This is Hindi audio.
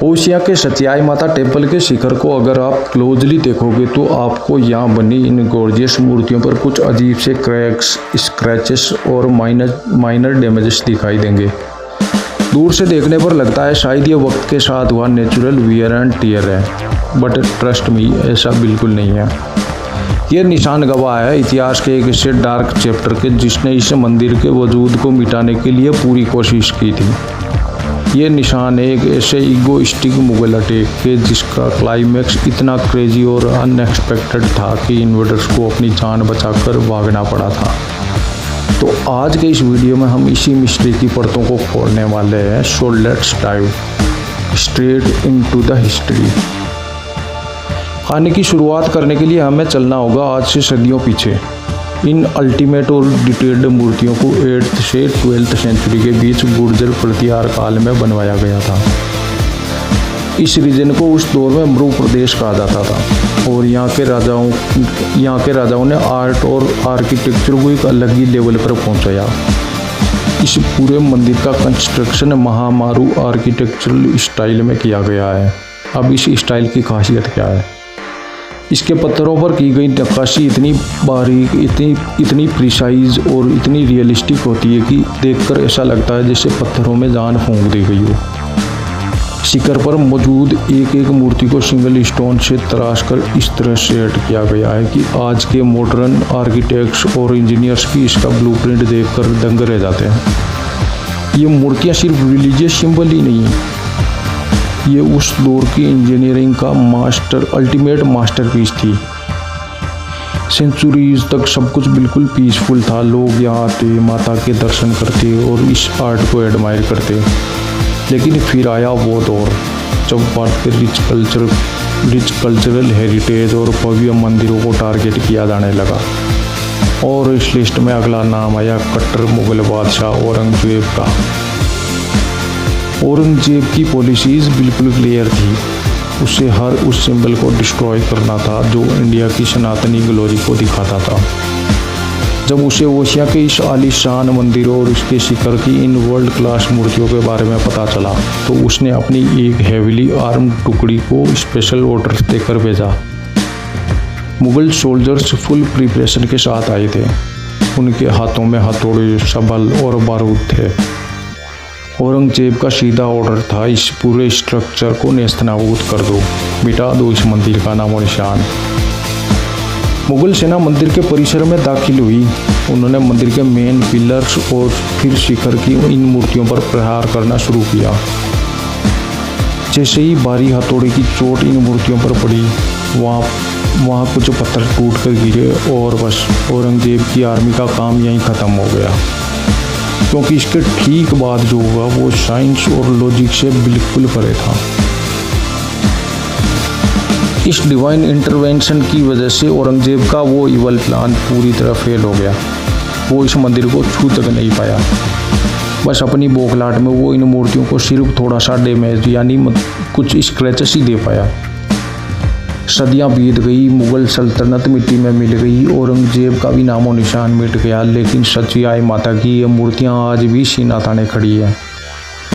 ओसिया के सचियाई माता टेम्पल के शिखर को अगर आप क्लोजली देखोगे तो आपको यहाँ बनी इन गॉर्जियस मूर्तियों पर कुछ अजीब से क्रैक्स, स्क्रैचेस और माइनर डैमेजेस दिखाई देंगे। दूर से देखने पर लगता है शायद ये वक्त के साथ हुआ नेचुरल वियर एंड टियर है, बट ट्रस्ट मी ऐसा बिल्कुल नहीं है। ये निशान गवाह है इतिहास के एक ऐसे डार्क चैप्टर के जिसने इस मंदिर के वजूद को मिटाने के लिए पूरी कोशिश की थी। ये निशान एक ऐसे ईगोइस्टिक मुगल अटैक के जिसका क्लाइमैक्स इतना क्रेजी और अनएक्सपेक्टेड था कि इन्वेडर्स को अपनी जान बचाकर भागना पड़ा था। तो आज के इस वीडियो में हम इसी मिस्ट्री की परतों को खोलने वाले हैं। So let's dive straight into the history. कहानी की शुरुआत करने के लिए हमें चलना होगा आज से सदियों पीछे। इन अल्टीमेट और डिटेल्ड मूर्तियों को 8th से 12th सेंचुरी के बीच गुर्जर प्रतिहार काल में बनवाया गया था। इस रीजन को उस दौर में मरु प्रदेश कहा जाता था और यहाँ के राजाओं ने आर्ट और आर्किटेक्चर को एक अलग ही लेवल पर पहुँचाया। इस पूरे मंदिर का कंस्ट्रक्शन महामारू आर्किटेक्चरल स्टाइल में किया गया है। अब इस स्टाइल की खासियत क्या है? इसके पत्थरों पर की गई नक्काशी इतनी बारीक, इतनी प्रिसाइज और इतनी रियलिस्टिक होती है कि देखकर ऐसा लगता है जैसे पत्थरों में जान फूंक दी गई हो। शिखर पर मौजूद एक एक मूर्ति को सिंगल स्टोन से तराश कर इस तरह सेट किया गया है कि आज के मॉडर्न आर्किटेक्ट्स और इंजीनियर्स भी इसका ब्लूप्रिंट देखकर दंग रह जाते हैं। ये मूर्तियाँ सिर्फ रिलीजियस सिंबल ही नहीं है, ये उस दौर की इंजीनियरिंग का अल्टीमेट मास्टरपीस थी। सेंचुरीज तक सब कुछ बिल्कुल पीसफुल था। लोग यहाँ आते, माता के दर्शन करते और इस आर्ट को एडमायर करते। लेकिन फिर आया वो दौर जब भारत के रिच कल्चरल हेरिटेज और भव्य मंदिरों को टारगेट किया जाने लगा। और इस लिस्ट में अगला नाम आया कट्टर मुगल बादशाह औरंगजेब का। औरंगजेब की पॉलिसीज़ बिल्कुल क्लियर थी। उसे हर उस सिंबल को डिस्ट्रॉय करना था जो इंडिया की सनातनी ग्लोरी को दिखाता था। जब उसे ओसिया के इस आलीशान मंदिरों और उसके शिखर की इन वर्ल्ड क्लास मूर्तियों के बारे में पता चला तो उसने अपनी एक हेविली आर्म्ड टुकड़ी को स्पेशल ऑर्डर देकर भेजा। मुगल सोल्जर्स फुल प्रिपरेशन के साथ आए थे। उनके हाथों में हथौड़े, सबल और बारूद थे। औरंगजेब का सीधा ऑर्डर था, इस पूरे स्ट्रक्चर को नेस्तनाबूद कर दो, मिटा दो इस मंदिर का नामो निशान। मुगल सेना मंदिर के परिसर में दाखिल हुई। उन्होंने मंदिर के मेन पिलर्स और फिर शिखर की इन मूर्तियों पर प्रहार करना शुरू किया। जैसे ही भारी हथौड़े की चोट इन मूर्तियों पर पड़ी, वहाँ कुछ पत्थर टूट कर गिरे और बस औरंगजेब की आर्मी का काम यहीं ख़त्म हो गया। क्योंकि इसके ठीक बाद जो हुआ वो साइंस और लॉजिक से बिल्कुल परे था। इस डिवाइन इंटरवेंशन की वजह से औरंगजेब का वो इवल प्लान पूरी तरह फेल हो गया। वो इस मंदिर को छू तक नहीं पाया। बस अपनी बौखलाहट में वो इन मूर्तियों को सिर्फ थोड़ा सा डैमेज यानी कुछ स्क्रैचेस ही दे पाया। सदियां बीत गई, मुगल सल्तनत मिट्टी में मिल गई, औरंगजेब का भी नामो निशान मिट गया। लेकिन सचियाई माता की ये मूर्तियां आज भी सीना ताने खड़ी है।